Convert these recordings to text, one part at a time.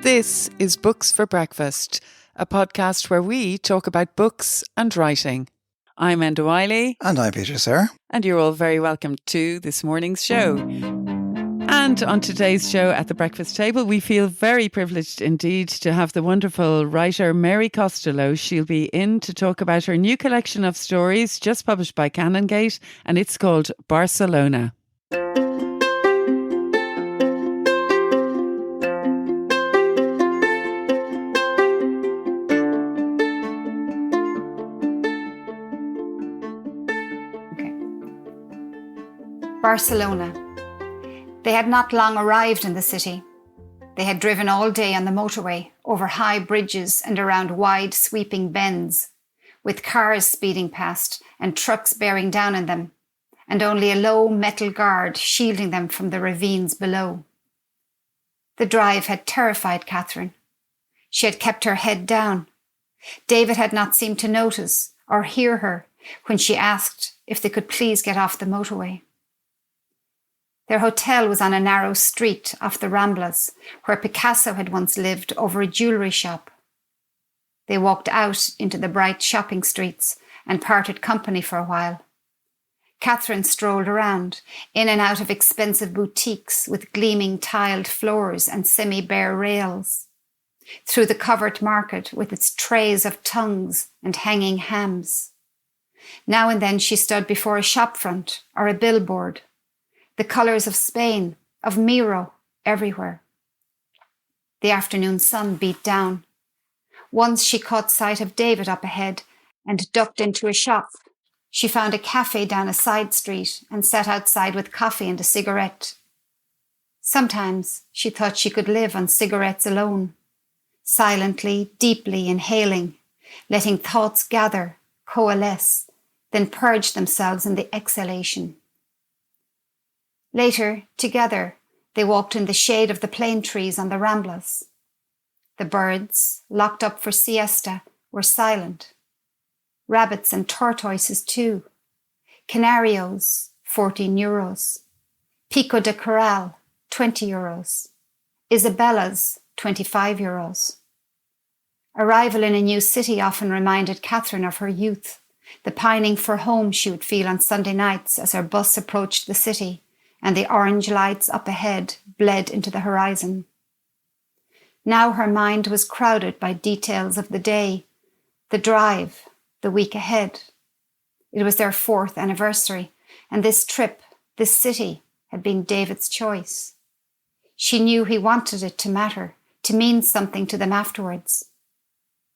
This is Books for Breakfast, a podcast where we talk about books and writing. I'm Enda Wiley. And I'm Peter Sir. And you're all very welcome to this morning's show. And on today's show at the breakfast table, we feel very privileged indeed to have the wonderful writer Mary Costello. She'll be in to talk about her new collection of stories just published by Canongate, and it's called Barcelona. Barcelona. They had not long arrived in the city. They had driven all day on the motorway, over high bridges and around wide sweeping bends, with cars speeding past and trucks bearing down on them, and only a low metal guard shielding them from the ravines below. The drive had terrified Catherine. She had kept her head down. David had not seemed to notice or hear her when she asked if they could please get off the motorway. Their hotel was on a narrow street off the Ramblas, where Picasso had once lived over a jewellery shop. They walked out into the bright shopping streets and parted company for a while. Catherine strolled around, in and out of expensive boutiques with gleaming tiled floors and semi-bare rails, through the covered market with its trays of tongues and hanging hams. Now and then she stood before a shopfront or a billboard, the colours of Spain, of Miro, everywhere. The afternoon sun beat down. Once she caught sight of David up ahead and ducked into a shop. She found a cafe down a side street and sat outside with coffee and a cigarette. Sometimes she thought she could live on cigarettes alone, silently, deeply inhaling, letting thoughts gather, coalesce, then purge themselves in the exhalation. Later, together, they walked in the shade of the plane trees on the Ramblas. The birds, locked up for siesta, were silent. Rabbits and tortoises too. Canarios, 14 euros. Pico de Corral, 20 euros. Isabellas, 25 euros. Arrival in a new city often reminded Catherine of her youth, the pining for home she would feel on Sunday nights as her bus approached the city, and the orange lights up ahead bled into the horizon. Now her mind was crowded by details of the day, the drive, the week ahead. It was their 4th anniversary, and this trip, this city, had been David's choice. She knew he wanted it to matter, to mean something to them afterwards.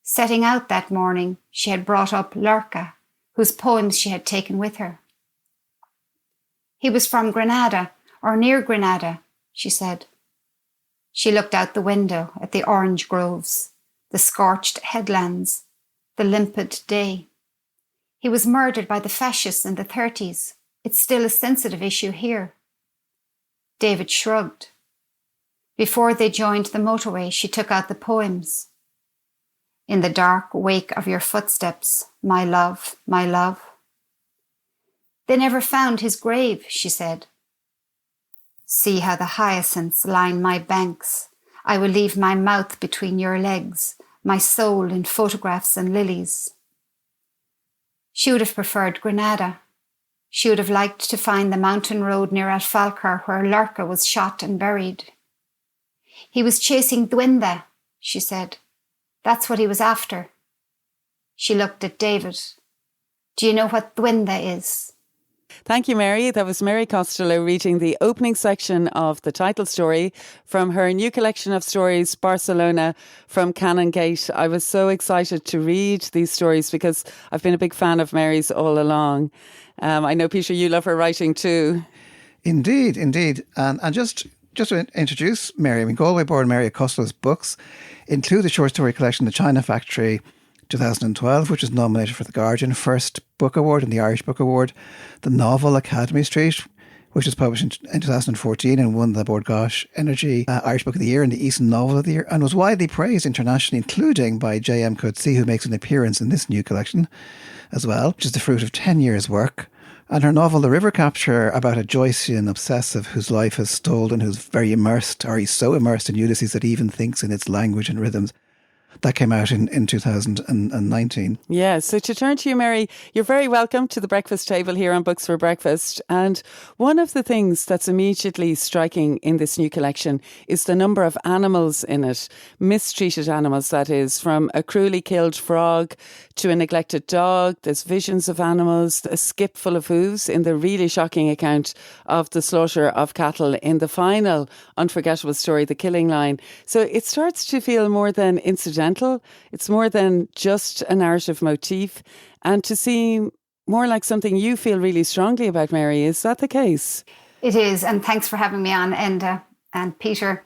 Setting out that morning, she had brought up Lorca, whose poems she had taken with her. He was from Granada, or near Granada, she said. She looked out the window at the orange groves, the scorched headlands, the limpid day. He was murdered by the fascists in the 30s. It's still a sensitive issue here. David shrugged. Before they joined the motorway, she took out the poems. In the dark wake of your footsteps, my love, my love. They never found his grave, she said. See how the hyacinths line my banks. I will leave my mouth between your legs, my soul in photographs and lilies. She would have preferred Granada. She would have liked to find the mountain road near Alfalcar where Lorca was shot and buried. He was chasing Duende, she said. That's what he was after. She looked at David. Do you know what Duende is? Thank you, Mary. That was Mary Costello reading the opening section of the title story from her new collection of stories, Barcelona, from Canongate. I was so excited to read these stories because I've been a big fan of Mary's all along. I know, Peter, you love her writing too. Indeed, indeed. And just to introduce Mary, Galway-born Mary Costello's books include the short story collection The China Factory, 2012, which was nominated for the Guardian First Book Award and the Irish Book Award. The novel Academy Street, which was published in 2014 and won the Bord Gáis Energy Irish Book of the Year and the Easton Novel of the Year, and was widely praised internationally, including by Coetzee, who makes an appearance in this new collection as well, which is the fruit of 10 years' work And her novel, The River Capture, about a Joycean obsessive whose life is stolen, who's very immersed, or he's so immersed in Ulysses that he even thinks in its language and rhythms. That came out in 2019. Yeah, so to turn to you, Mary, you're very welcome to the breakfast table here on Books for Breakfast. And one of the things that's immediately striking in this new collection is the number of animals in it, mistreated animals, that is, from a cruelly killed frog to a neglected dog. There's visions of animals, a skip full of hooves in the really shocking account of the slaughter of cattle in the final unforgettable story, The Killing Line. So it starts to feel more than incidental. It's more than just a narrative motif, and to seem more like something you feel really strongly about, Mary. Is that the case? It is, and thanks for having me on, Enda and Peter.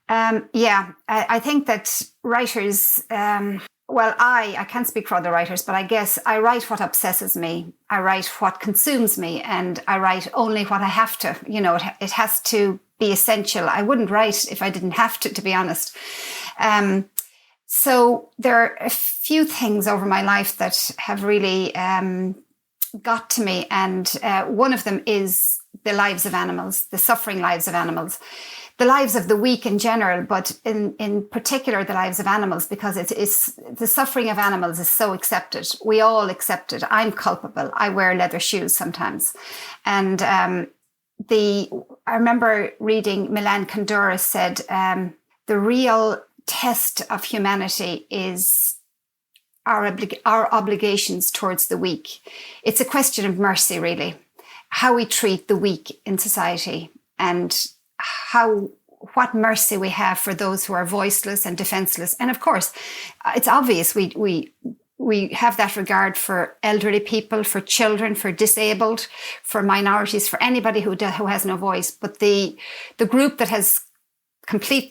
I think that writers, I can't speak for other writers, but I guess I write what obsesses me. I write what consumes me, and I write only what I have to. You know, it has to be essential. I wouldn't write if I didn't have to be honest. So there are a few things over my life that have really got to me. And one of them is the lives of animals, the suffering lives of animals, the lives of the weak in general, but in particular, the lives of animals, because it's the suffering of animals is so accepted. We all accept it. I'm culpable. I wear leather shoes sometimes. And I remember reading Milan Kundera said, the real test of humanity is our obligations towards the weak. It's a question of mercy, really, how we treat the weak in society, and what mercy we have for those who are voiceless and defenseless. And of course, it's obvious we have that regard for elderly people, for children, for disabled, for minorities, for anybody who has no voice. But the group that has completely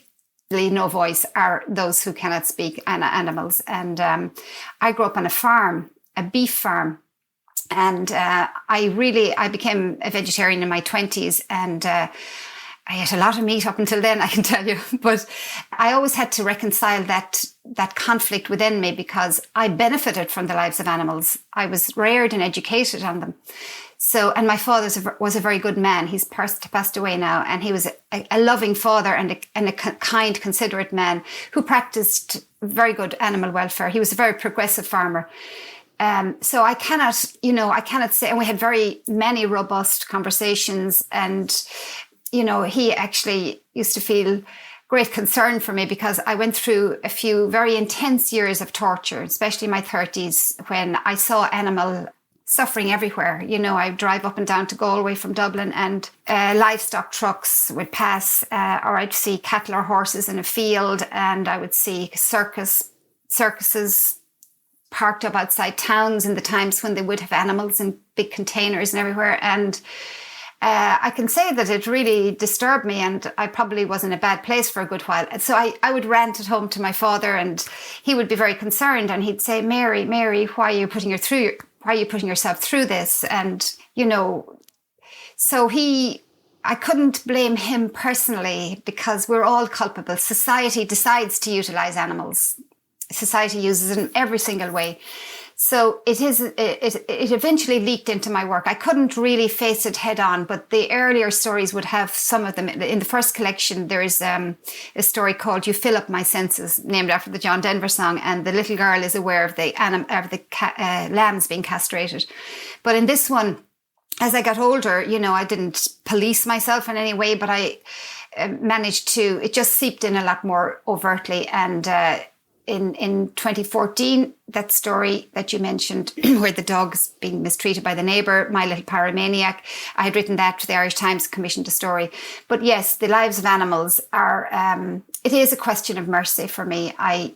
no voice are those who cannot speak, animals. And I grew up on a farm, a beef farm, and I became a vegetarian in my 20s, and I ate a lot of meat up until then, I can tell you. But I always had to reconcile that conflict within me, because I benefited from the lives of animals. I was reared and educated on them. So, and my father was a very good man. He's passed away now, and he was a loving father and a kind, considerate man who practiced very good animal welfare. He was a very progressive farmer. So I cannot say, and we had very many robust conversations, and, he actually used to feel great concern for me, because I went through a few very intense years of torture, especially in my 30s, when I saw animal suffering everywhere. I drive up and down to Galway from Dublin, and livestock trucks would pass, or I'd see cattle or horses in a field, and I would see circuses parked up outside towns in the times when they would have animals in big containers and everywhere. And I can say that it really disturbed me, and I probably was in a bad place for a good while. And so I would rant at home to my father, and he would be very concerned, and he'd say, Mary, why are you putting yourself through this? And, so I couldn't blame him personally, because we're all culpable. Society decides to utilize animals. Society uses it in every single way. So it eventually leaked into my work. I couldn't really face it head on, but the earlier stories would have some of them. In the first collection, there is a story called You Fill Up My Senses, named after the John Denver song, and the little girl is aware of the lambs being castrated. But in this one, as I got older, I didn't police myself in any way, but I managed to, it just seeped in a lot more overtly. And in 2014, that story that you mentioned, where the dog's being mistreated by the neighbour, My Little Pyromaniac, I had written that to the Irish Times, commissioned a story. But yes, the lives of animals are, it is a question of mercy for me. I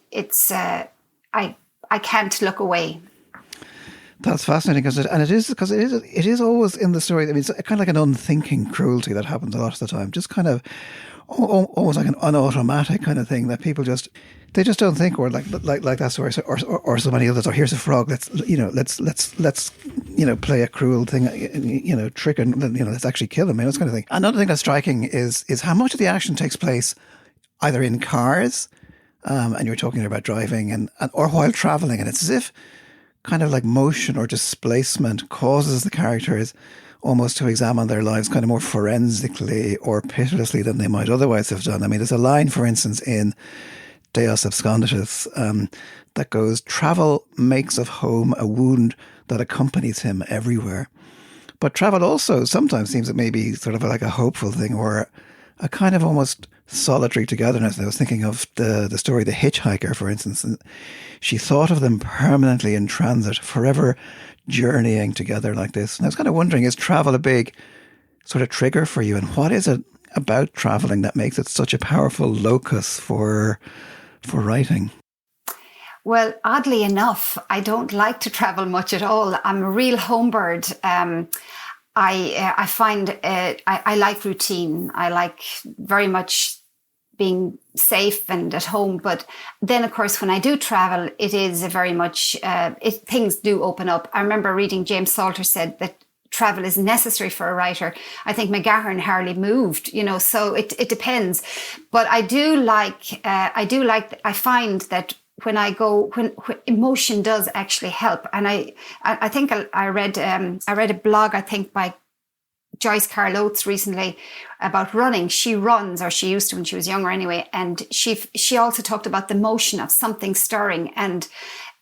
can't look away. That's fascinating, because it is always in the story. I mean, it's kind of like an unthinking cruelty that happens a lot of the time. Just kind of almost like an unautomatic kind of thing that people just don't think, or like that story, or so many others. Or here's a frog. Let's play a cruel thing, trick, and let's actually kill him. That kind of thing. Another thing that's striking is how much of the action takes place either in cars, and you're talking about driving, and or while traveling, and it's as if kind of like motion or displacement causes the characters almost to examine their lives kind of more forensically or pitilessly than they might otherwise have done. I mean, there's a line, for instance, in Deus Absconditus that goes, "Travel makes of home a wound that accompanies him everywhere." But travel also sometimes seems it may be sort of like a hopeful thing or a kind of almost solitary togetherness. I was thinking of the story The Hitchhiker, for instance. And she thought of them permanently in transit, forever journeying together like this. And I was kind of wondering, is travel a big sort of trigger for you? And what is it about traveling that makes it such a powerful locus for writing? Well, oddly enough, I don't like to travel much at all. I'm a real home bird. I find I like routine. I like very much being safe and at home. But then, of course, when I do travel, it is a very much, things do open up. I remember reading James Salter said that travel is necessary for a writer. I think McGahern hardly moved, so it depends. But I find that when I go, when emotion does actually help. And I think I read a blog, I think by Joyce Carol Oates recently about running. She runs, or she used to when she was younger anyway. And she also talked about the motion of something stirring, and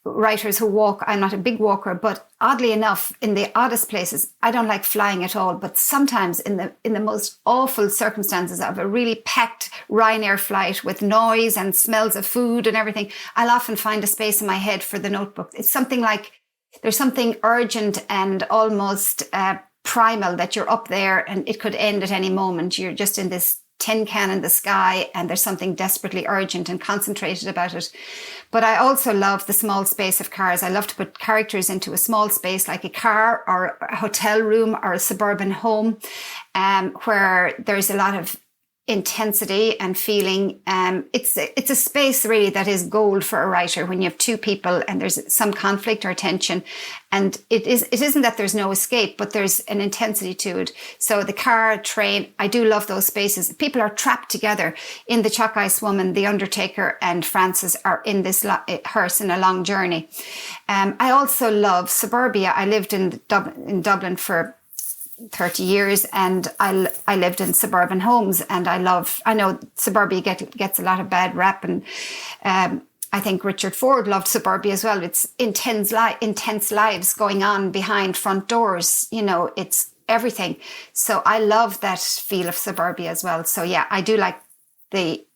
writers who walk. I'm not a big walker, but oddly enough, in the oddest places, I don't like flying at all. But sometimes in the most awful circumstances of a really packed Ryanair flight with noise and smells of food and everything, I'll often find a space in my head for the notebook. It's something like there's something urgent and almost primal that you're up there and it could end at any moment. You're just in this tin can in the sky and there's something desperately urgent and concentrated about it. But I also love the small space of cars. I love to put characters into a small space like a car or a hotel room or a suburban home, where there's a lot of intensity and feeling. It's a space really that is gold for a writer when you have two people and there's some conflict or tension. And it isn't that there's no escape, but there's an intensity to it. So the car, train, I do love those spaces. People are trapped together. In The Chalk Ice Woman, the Undertaker and Frances are in this hearse in a long journey. I also love suburbia. I lived in Dublin for 30 years and I lived in suburban homes, and I know suburbia gets a lot of bad rap, and I think Richard Ford loved suburbia as well. It's intense lives going on behind front doors, it's everything. So I love that feel of suburbia as well. So yeah, I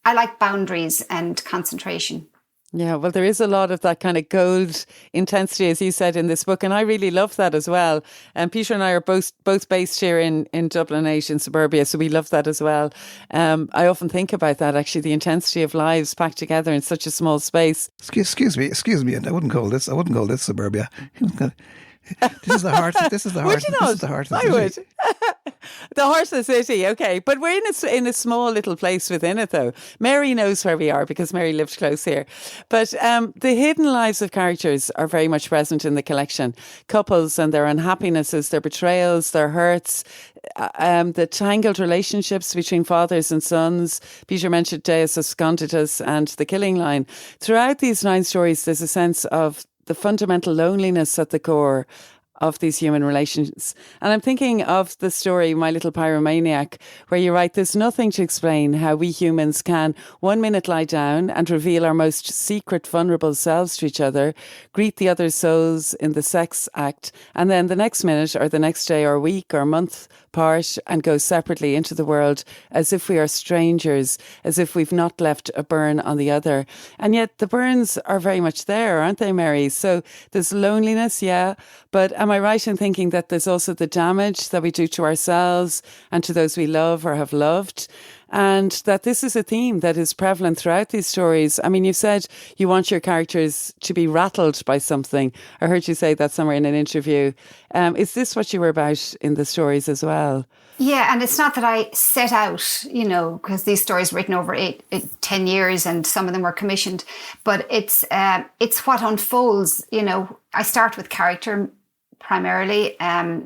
like boundaries and concentration. Yeah, well, there is a lot of that kind of gold intensity, as you said, in this book. And I really love that as well. And Peter and I are both based here in Dublin 8 in suburbia, so we love that as well. I often think about that, actually, the intensity of lives packed together in such a small space. Excuse me, and I wouldn't call this suburbia. This is the heart. This is the heart. This is the heart of the city. I would. The heart of the city, okay. But we're in a small little place within it, though. Mary knows where we are because Mary lived close here. But the hidden lives of characters are very much present in the collection. Couples and their unhappinesses, their betrayals, their hurts, the tangled relationships between fathers and sons. Peter mentioned Deus Absconditus and The Killing Line. Throughout these 9 stories, there's a sense of the fundamental loneliness at the core of these human relations. And I'm thinking of the story, My Little Pyromaniac, where you write, there's nothing to explain how we humans can 1 minute lie down and reveal our most secret, vulnerable selves to each other, greet the other souls in the sex act, and then the next minute or the next day or week or month part and go separately into the world as if we are strangers, as if we've not left a burn on the other. And yet the burns are very much there, aren't they, Mary? So there's loneliness, yeah, but am I right in thinking that there's also the damage that we do to ourselves and to those we love or have loved? And that this is a theme that is prevalent throughout these stories. I mean, you said you want your characters to be rattled by something. I heard you say that somewhere in an interview. Is this what you were about in the stories as well? Yeah, and it's not that I set out, because these stories were written over 10 years and some of them were commissioned, but it's what unfolds. I start with character primarily.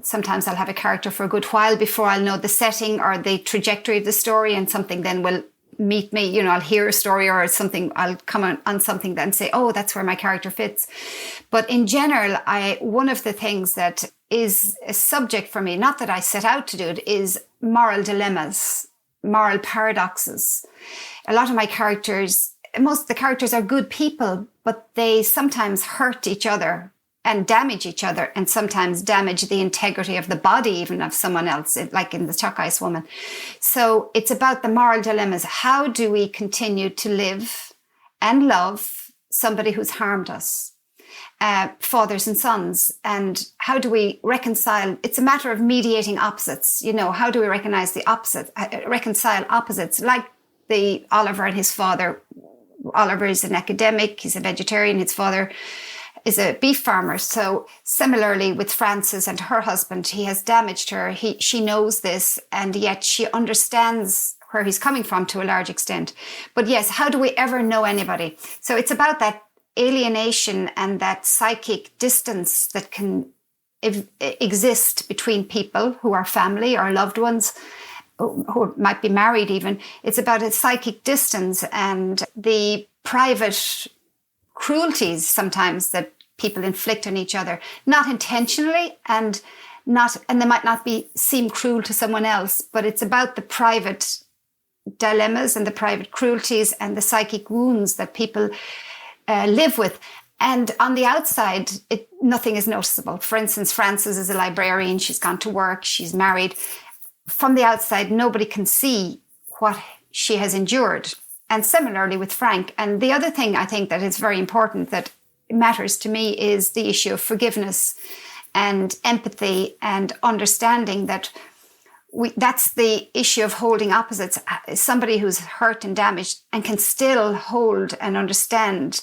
Sometimes I'll have a character for a good while before I'll know the setting or the trajectory of the story, and something then will meet me, I'll hear a story or something, I'll come on something and say, oh, that's where my character fits. But in general, one of the things that is a subject for me, not that I set out to do it, is moral dilemmas, moral paradoxes. A lot of my characters, most of the characters are good people, but they sometimes hurt each other and damage each other, and sometimes damage the integrity of the body even of someone else, like in the Chalk Ice Woman. So it's about the moral dilemmas. How do we continue to live and love somebody who's harmed us? Fathers and sons, and how do we reconcile? It's a matter of mediating opposites. How do we reconcile opposites, like the Oliver and his father. Oliver is an academic, he's a vegetarian, his father is a beef farmer. So similarly with Frances and her husband, he has damaged her. She knows this, and yet she understands where he's coming from to a large extent. But yes, how do we ever know anybody? So it's about that alienation and that psychic distance that can exist between people who are family or loved ones, who might be married even. It's about a psychic distance and the private cruelties sometimes that people inflict on each other, not intentionally, and they might not seem cruel to someone else, but it's about the private dilemmas and the private cruelties and the psychic wounds that people live with. And on the outside, nothing is noticeable. For instance, Frances is a librarian. She's gone to work. She's married. From the outside, nobody can see what she has endured. And similarly with Frank. And the other thing I think that is very important that matters to me is the issue of forgiveness and empathy and understanding that that's the issue of holding opposites. Somebody who's hurt and damaged and can still hold and understand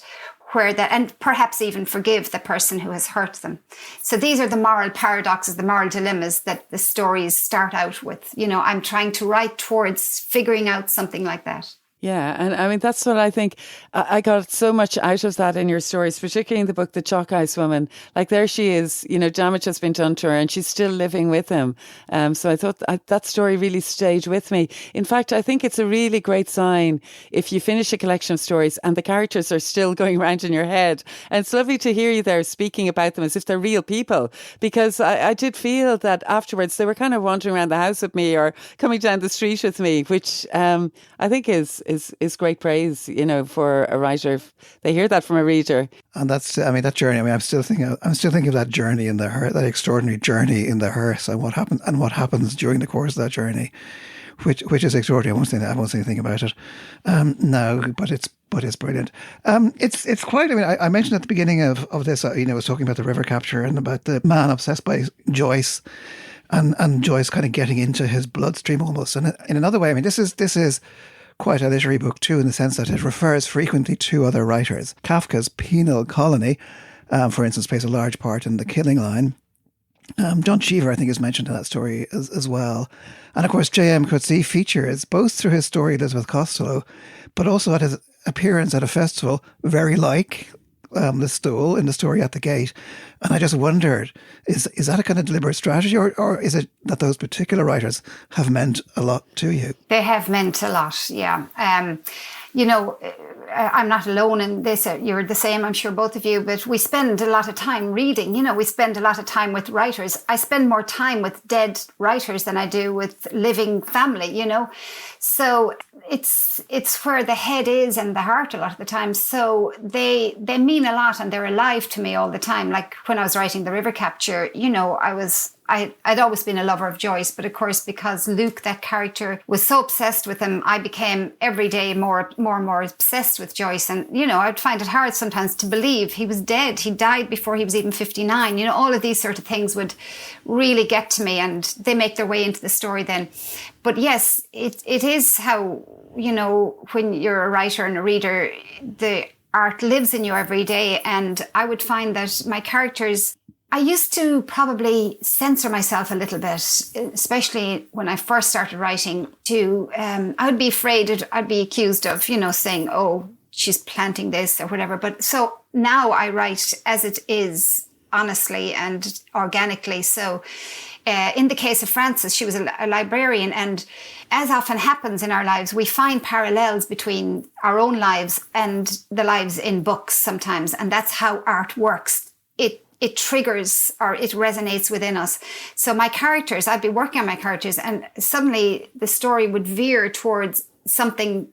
where that, and perhaps even forgive the person who has hurt them. So these are the moral paradoxes, the moral dilemmas that the stories start out with. I'm trying to write towards figuring out something like that. Yeah, and I mean, that's what I think. I got so much out of that in your stories, particularly in the book, The Chalk Ice Woman. Like there she is, damage has been done to her and she's still living with him. So I thought that story really stayed with me. In fact, I think it's a really great sign if you finish a collection of stories and the characters are still going around in your head. And it's lovely to hear you there speaking about them as if they're real people, because I did feel that afterwards they were kind of wandering around the house with me or coming down the street with me, which I think is great praise, for a writer. If they hear that from a reader. And that's, that journey. I'm still thinking of that journey in the hearse, that extraordinary journey in the hearse, and what happens during the course of that journey, which is extraordinary. I won't say anything about it now, but it's brilliant. It's quite. I mentioned at the beginning of this, I was talking about the river capture and about the man obsessed by Joyce. And Joyce kind of getting into his bloodstream almost. And in another way, this is quite a literary book too, in the sense that it refers frequently to other writers. Kafka's Penal Colony, for instance, plays a large part in The Killing Line. John Cheever, I think, is mentioned in that story as well. And of course, J.M. Coetzee features both through his story Elizabeth Costello, but also at his appearance at a festival very like the stool in the story At the Gate. And I just wondered, is that a kind of deliberate strategy, or is it that those particular writers have meant a lot to you? They have meant a lot, yeah. I'm not alone in this. You're the same, I'm sure, both of you, but we spend a lot of time reading. We spend a lot of time with writers. I spend more time with dead writers than I do with living family, So it's where the head is and the heart a lot of the time. So they mean a lot and they're alive to me all the time. Like when I was writing The River Capture, I'd always been a lover of Joyce, but of course, because Luke, that character, was so obsessed with him, I became every day more and more obsessed with Joyce. And, I'd find it hard sometimes to believe he was dead. He died before he was even 59. All of these sort of things would really get to me, and they make their way into the story then. But yes, it is how, when you're a writer and a reader, the art lives in you every day. And I would find that my characters, I used to probably censor myself a little bit, especially when I first started writing, I would be afraid I'd be accused of, saying, oh, she's planting this or whatever. But so now I write as it is, honestly and organically. So In the case of Frances, she was a librarian, and as often happens in our lives, we find parallels between our own lives and the lives in books sometimes, and that's how art works. It triggers or it resonates within us. So my characters, I'd be working on my characters, and suddenly the story would veer towards something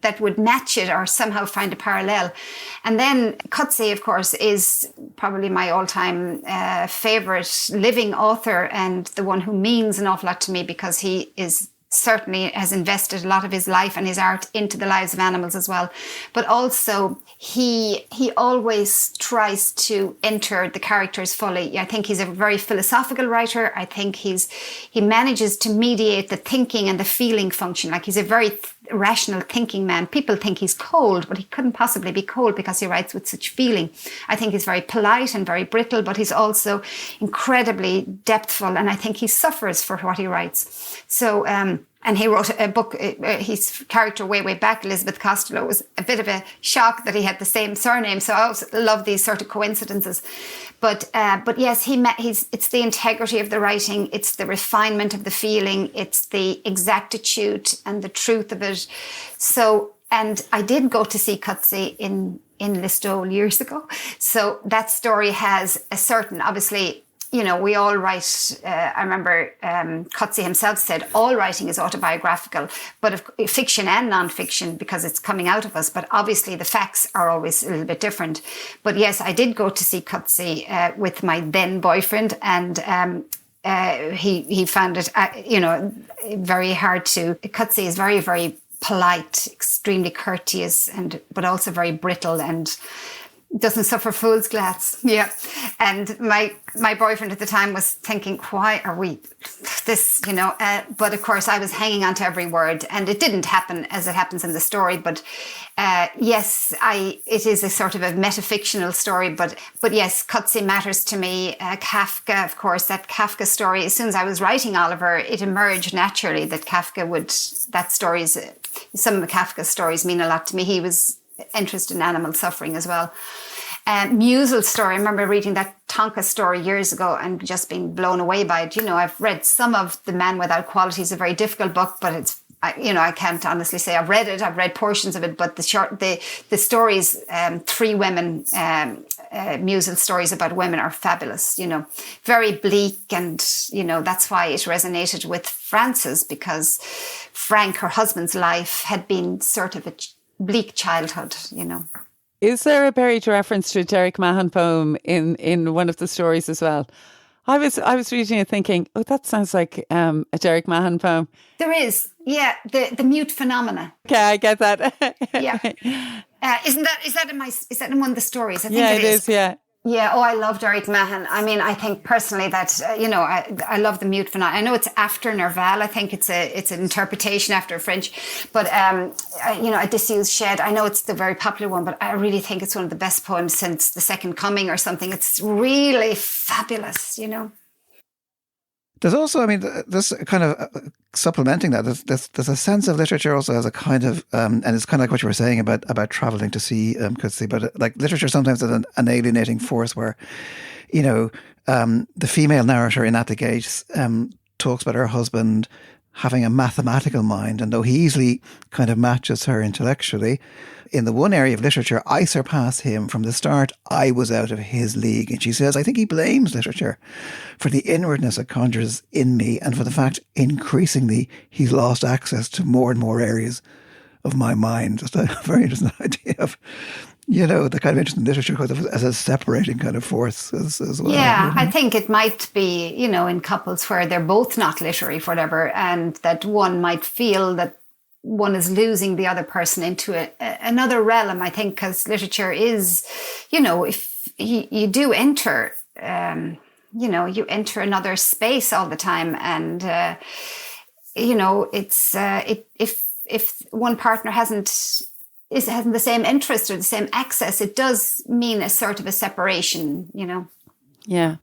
that would match it or somehow find a parallel. And then Coetzee, of course, is probably my all-time favorite living author, and the one who means an awful lot to me, because he is certainly has invested a lot of his life and his art into the lives of animals as well. But also he always tries to enter the characters fully. I think he's a very philosophical writer. I think he manages to mediate the thinking and the feeling function. Like, he's a very rational thinking man. People think he's cold, but he couldn't possibly be cold because he writes with such feeling. I think he's very polite and very brittle, but he's also incredibly depthful, and I think he suffers for what he writes. So, and he wrote a book, his character way back, Elizabeth Costello, was a bit of a shock that he had the same surname. So I also love these sort of coincidences. But yes, it's the integrity of the writing, it's the refinement of the feeling, it's the exactitude and the truth of it. So, and I did go to see Coetzee in Listowel years ago. So that story has a certain, obviously, you know, we all write, I remember Coetzee himself said, all writing is autobiographical, but of fiction and non-fiction, because it's coming out of us. But obviously the facts are always a little bit different. But yes, I did go to see Coetzee with my then boyfriend, and he found it, very hard to. Coetzee is very, very polite, extremely courteous, but also very brittle and doesn't suffer fool's glad's. Yeah. And my boyfriend at the time was thinking, why are we this, but of course I was hanging on to every word, and it didn't happen as it happens in the story. But yes, it is a sort of a metafictional story, but yes, Coetzee matters to me. Kafka, of course, that Kafka story, as soon as I was writing Oliver, it emerged naturally that some of Kafka's stories mean a lot to me. He was interested in animal suffering as well. Musil's story, I remember reading that Tonka story years ago and just being blown away by it. I've read some of The Man Without Qualities, a very difficult book, but I can't honestly say I've read it. I've read portions of it, but the stories, three women, Musil stories about women are fabulous, very bleak. And, that's why it resonated with Frances, because Frank, her husband's life, had been sort of a bleak childhood, Is there a buried reference to a Derek Mahon poem in one of the stories as well? I was reading it thinking, oh, that sounds like a Derek Mahon poem. There is, yeah, the mute phenomena. Okay, I get that. Yeah, is that in one of the stories? I think it is. Yeah. Yeah, I love Derek Mahon. I mean, I think personally that, I love the mute phenomenon. I know it's after Nerval. I think it's an interpretation after French. But, A Disused Shed, I know it's the very popular one, but I really think it's one of the best poems since The Second Coming or something. It's really fabulous, There's also, this kind of supplementing that, there's a sense of literature also as a kind of, and it's kind of like what you were saying about traveling to see Coetzee, but like literature sometimes is an alienating force where, the female narrator in At the Gates talks about her husband having a mathematical mind, and though he easily kind of matches her intellectually, in the one area of literature, I surpass him. From the start, I was out of his league. And she says, I think he blames literature for the inwardness it conjures in me, and for the fact, increasingly, he's lost access to more and more areas of my mind. Just a very interesting idea of, the kind of interest in literature as a separating kind of force as well. Yeah, I think it might be, in couples where they're both not literary, for whatever, and that one might feel that one is losing the other person into another realm, I think, because literature is, if you do enter, you enter another space all the time. And, it's, if one partner hasn't the same interest or the same access, it does mean a sort of a separation, Yeah.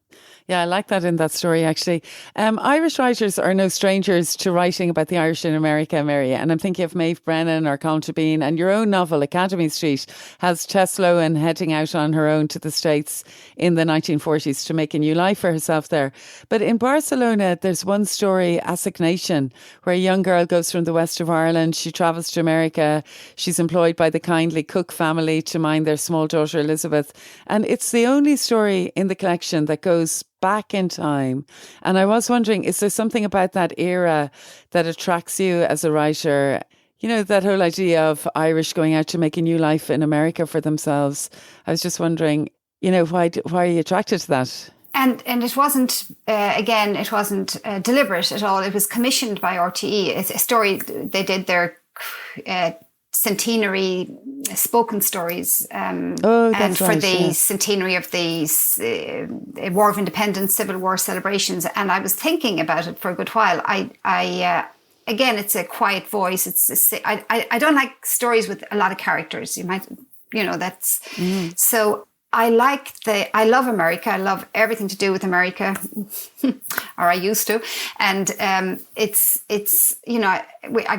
Yeah, I like that in that story, actually. Irish writers are no strangers to writing about the Irish in America, Mary. And I'm thinking of Maeve Brennan or Colm Tóibín. And your own novel, Academy Street, has Tess Lohan heading out on her own to the States in the 1940s to make a new life for herself there. But in Barcelona, there's one story, Assignation, where a young girl goes from the west of Ireland. She travels to America. She's employed by the kindly Cook family to mind their small daughter, Elizabeth. And it's the only story in the collection that goes back in time. And I was wondering, is there something about that era that attracts you as a writer? You know, that whole idea of Irish going out to make a new life in America for themselves. I was just wondering, you know, why are you attracted to that? And it wasn't, again, it wasn't deliberate at all. It was commissioned by RTE. It's a story, they did their centenary spoken stories and for the centenary of the War of Independence, Civil War celebrations. And I was thinking about it for a good while. Again, it's a quiet voice. I don't like stories with a lot of characters. That's so. I love America. I love everything to do with America, or I used to. And I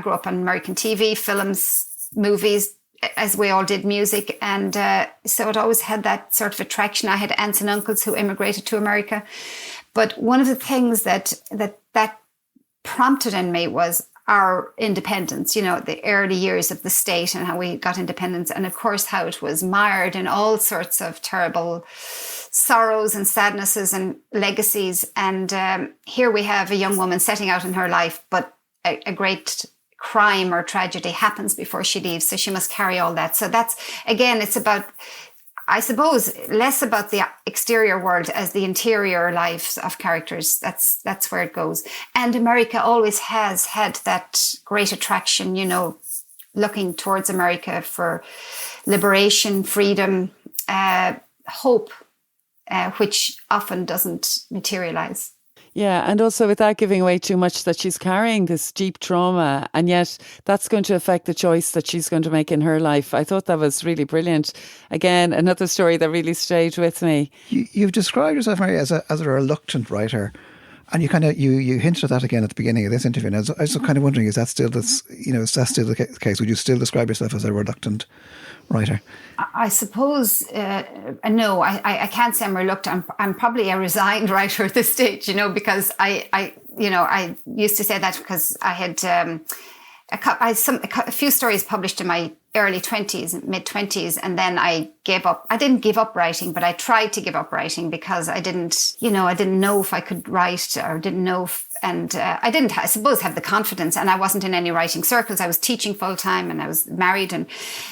grew up on American TV, films, movies, as we all did, music. And so it always had that sort of attraction. I had aunts and uncles who immigrated to America. But one of the things that prompted in me was our independence, the early years of the state and how we got independence. And of course, how it was mired in all sorts of terrible sorrows and sadnesses and legacies. And here we have a young woman setting out in her life, but a great crime or tragedy happens before she leaves. So she must carry all that. So that's, again, it's about, I suppose, less about the exterior world as the interior lives of characters. That's where it goes. And America always has had that great attraction, looking towards America for liberation, freedom, hope, which often doesn't materialize. Yeah, and also without giving away too much, that she's carrying this deep trauma, and yet that's going to affect the choice that she's going to make in her life. I thought that was really brilliant. Again, another story that really stayed with me. You've described yourself, Mary, as a reluctant writer, and you hinted at that again at the beginning of this interview. And I was kind of wondering, is that still the case? Would you still describe yourself as a reluctant writer? I suppose, no, I can't say I'm reluctant. I'm probably a resigned writer at this stage, because I used to say that because I had a few stories published in my early 20s, mid 20s, and then I gave up. I didn't give up writing, but I tried to give up writing because I didn't know if I could write, or didn't know if, and I didn't, I suppose, have the confidence, and I wasn't in any writing circles. I was teaching full time and I was married, and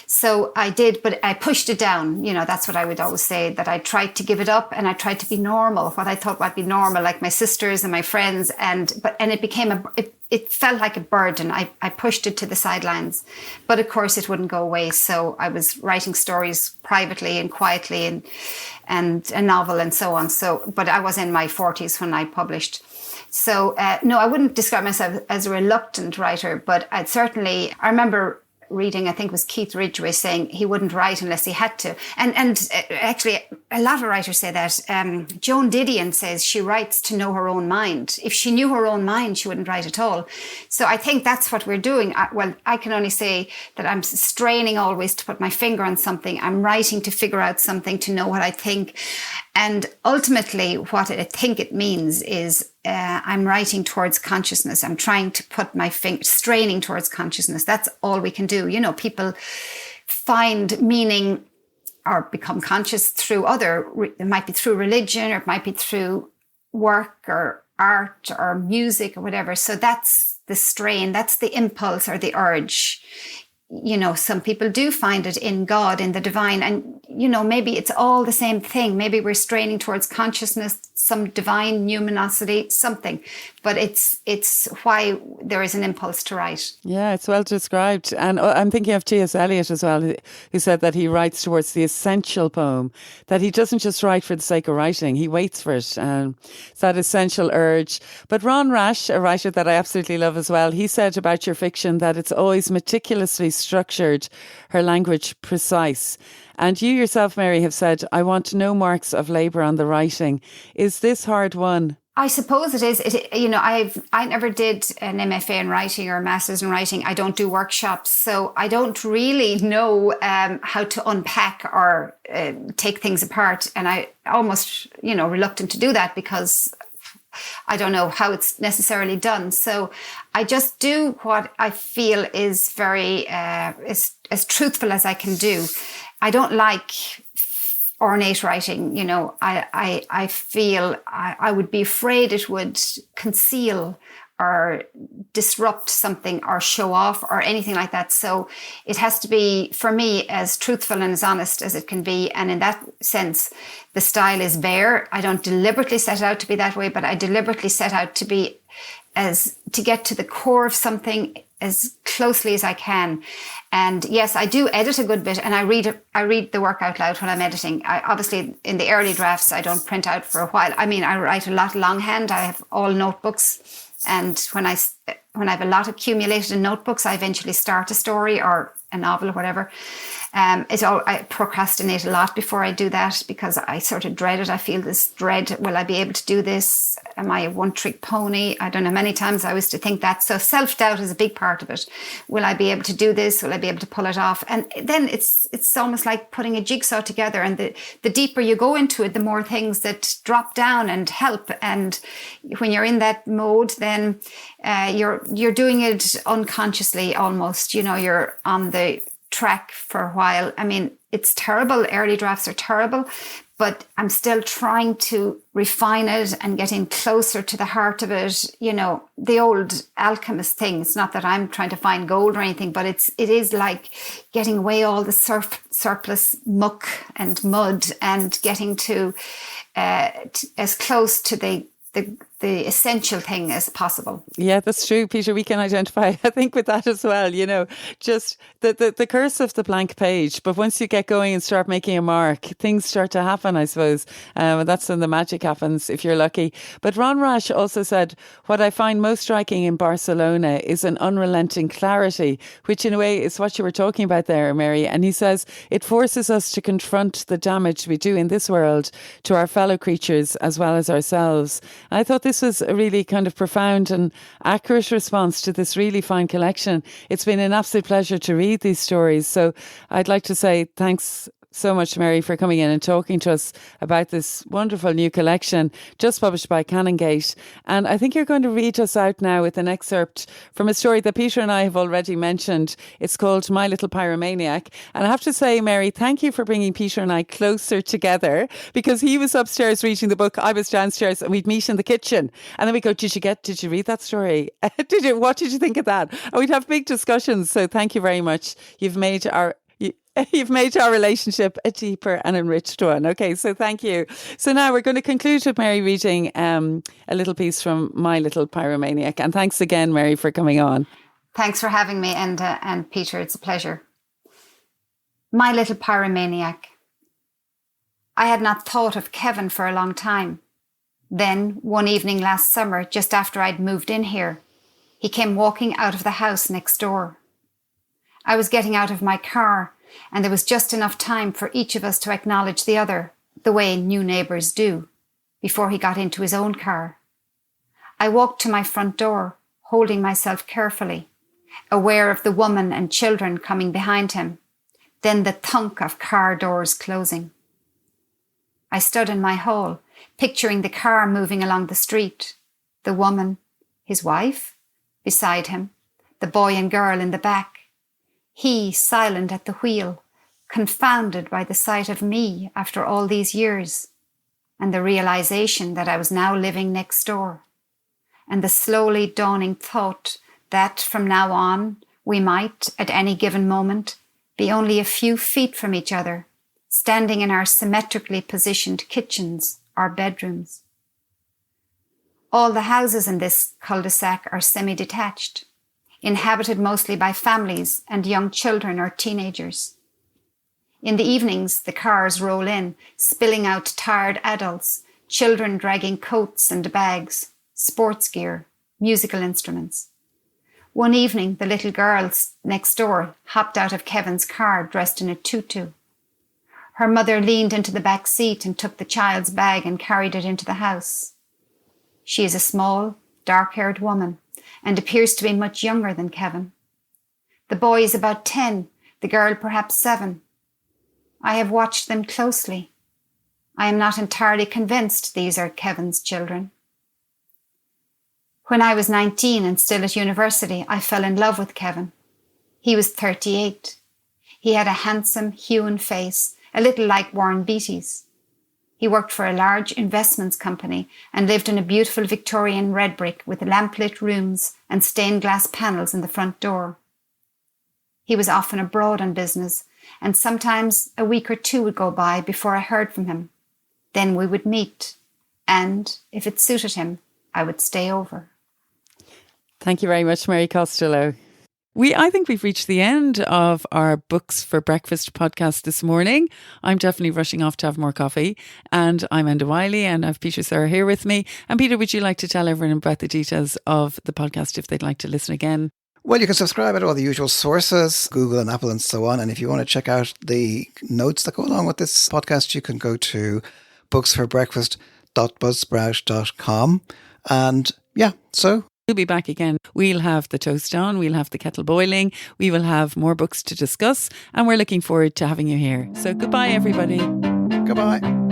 so I did, but I pushed it down. That's what I would always say, that I tried to give it up and I tried to be normal, what I thought might be normal, like my sisters and my friends, and it became it felt like a burden. I pushed it to the sidelines, but of course it wouldn't go away. So I was writing stories privately and quietly and a novel and so on. So, but I was in my 40s when I published. So, no, I wouldn't describe myself as a reluctant writer, but I remember reading, I think it was Keith Ridgway, saying he wouldn't write unless he had to. And actually, a lot of writers say that. Joan Didion says she writes to know her own mind. If she knew her own mind, she wouldn't write at all. So I think that's what we're doing. I can only say that I'm straining always to put my finger on something. I'm writing to figure out something, to know what I think. And ultimately, what I think it means is I'm writing towards consciousness. I'm trying to put my finger, straining towards consciousness. That's all we can do. People find meaning or become conscious through it might be through religion, or it might be through work or art or music or whatever. So that's the strain, that's the impulse or the urge. Some people do find it in God, in the divine, and, maybe it's all the same thing. Maybe we're straining towards consciousness, some divine numinosity, something, but it's why there is an impulse to write. Yeah, it's well described. And I'm thinking of T.S. Eliot as well, who said that he writes towards the essential poem, that he doesn't just write for the sake of writing, he waits for it. It's that essential urge. But Ron Rash, a writer that I absolutely love as well, he said about your fiction that it's always meticulously structured, her language precise. And you yourself, Mary, have said, I want no marks of labour on the writing. Is is this hard won? I suppose it is. I never did an MFA in writing or a master's in writing. I don't do workshops, so I don't really know how to unpack or take things apart. And I almost, reluctant to do that because I don't know how it's necessarily done. So I just do what I feel is very as truthful as I can do. I don't like ornate writing, I feel I would be afraid it would conceal or disrupt something or show off or anything like that. So it has to be, for me, as truthful and as honest as it can be. And in that sense, the style is bare. I don't deliberately set out to be that way, but I deliberately set out to be to get to the core of something as closely as I can. And yes, I do edit a good bit, and I read the work out loud when I'm editing. Obviously, in the early drafts, I don't print out for a while. I mean, I write a lot longhand. I have all notebooks, and when I have a lot accumulated in notebooks, I eventually start a story or a novel or whatever. I procrastinate a lot before I do that because I sort of dread it. I feel this dread. Will I be able to do this? Am I a one-trick pony? I don't know. Many times I used to think that. So self-doubt is a big part of it. Will I be able to do this? Will I be able to pull it off? And then it's almost like putting a jigsaw together. And the deeper you go into it, the more things that drop down and help. And when you're in that mode, then you're doing it unconsciously almost. You're on the track for a while. I mean, it's terrible. Early drafts are terrible, but I'm still trying to refine it and getting closer to the heart of it. The old alchemist thing. It's not that I'm trying to find gold or anything, but it is like getting away all the surplus muck and mud and getting to as close to the essential thing as possible. Yeah, that's true, Peter. We can identify, I think, with that as well. Just the curse of the blank page. But once you get going and start making a mark, things start to happen, I suppose. And that's when the magic happens, if you're lucky. But Ron Rash also said, what I find most striking in Barcelona is an unrelenting clarity, which in a way is what you were talking about there, Mary. And he says, it forces us to confront the damage we do in this world to our fellow creatures as well as ourselves. And I thought this was a really kind of profound and accurate response to this really fine collection. It's been an absolute pleasure to read these stories. So I'd like to say thanks so much, Mary, for coming in and talking to us about this wonderful new collection just published by Canongate. And I think you're going to read us out now with an excerpt from a story that Peter and I have already mentioned. It's called My Little Pyromaniac. And I have to say, Mary, thank you for bringing Peter and I closer together, because he was upstairs reading the book, I was downstairs, and we'd meet in the kitchen. And then we go, did you read that story? What did you think of that? And we'd have big discussions. So thank you very much. You've made our relationship a deeper and enriched one. Okay, so thank you. So now we're going to conclude with Mary reading a little piece from My Little Pyromaniac. And thanks again, Mary, for coming on. Thanks for having me, and Peter, it's a pleasure. My Little Pyromaniac. I had not thought of Kevin for a long time. Then, one evening last summer, just after I'd moved in here, he came walking out of the house next door. I was getting out of my car, and there was just enough time for each of us to acknowledge the other, the way new neighbours do, before he got into his own car. I walked to my front door, holding myself carefully, aware of the woman and children coming behind him, then the thunk of car doors closing. I stood in my hall, picturing the car moving along the street, the woman, his wife, beside him, the boy and girl in the back, he silent at the wheel, confounded by the sight of me after all these years, and the realization that I was now living next door, and the slowly dawning thought that from now on we might, at any given moment, be only a few feet from each other, standing in our symmetrically positioned kitchens or bedrooms. All the houses in this cul-de-sac are semi-detached, inhabited mostly by families and young children or teenagers. In the evenings, the cars roll in, spilling out tired adults, children dragging coats and bags, sports gear, musical instruments. One evening, the little girl next door hopped out of Kevin's car dressed in a tutu. Her mother leaned into the back seat and took the child's bag and carried it into the house. She is a small, dark-haired woman and appears to be much younger than Kevin. The boy is about 10, the girl perhaps 7. I have watched them closely. I am not entirely convinced these are Kevin's children. When I was 19 and still at university, I fell in love with Kevin. He was 38. He had a handsome, hewn face, a little like Warren Beatty's. He worked for a large investments company and lived in a beautiful Victorian red brick with lamplit rooms and stained glass panels in the front door. He was often abroad on business, and sometimes a week or 2 would go by before I heard from him. Then we would meet, and if it suited him, I would stay over. Thank you very much, Mary Costello. I think we've reached the end of our Books for Breakfast podcast this morning. I'm definitely rushing off to have more coffee. And I'm Enda Wiley and I have Peter Serra here with me. And Peter, would you like to tell everyone about the details of the podcast if they'd like to listen again? Well, you can subscribe at all the usual sources, Google and Apple and so on. And if you want to check out the notes that go along with this podcast, you can go to booksforbreakfast.buzzsprout.com. And yeah, so we'll be back again. We'll have the toast on, we'll have the kettle boiling, we will have more books to discuss, and we're looking forward to having you here. So goodbye, everybody. Goodbye.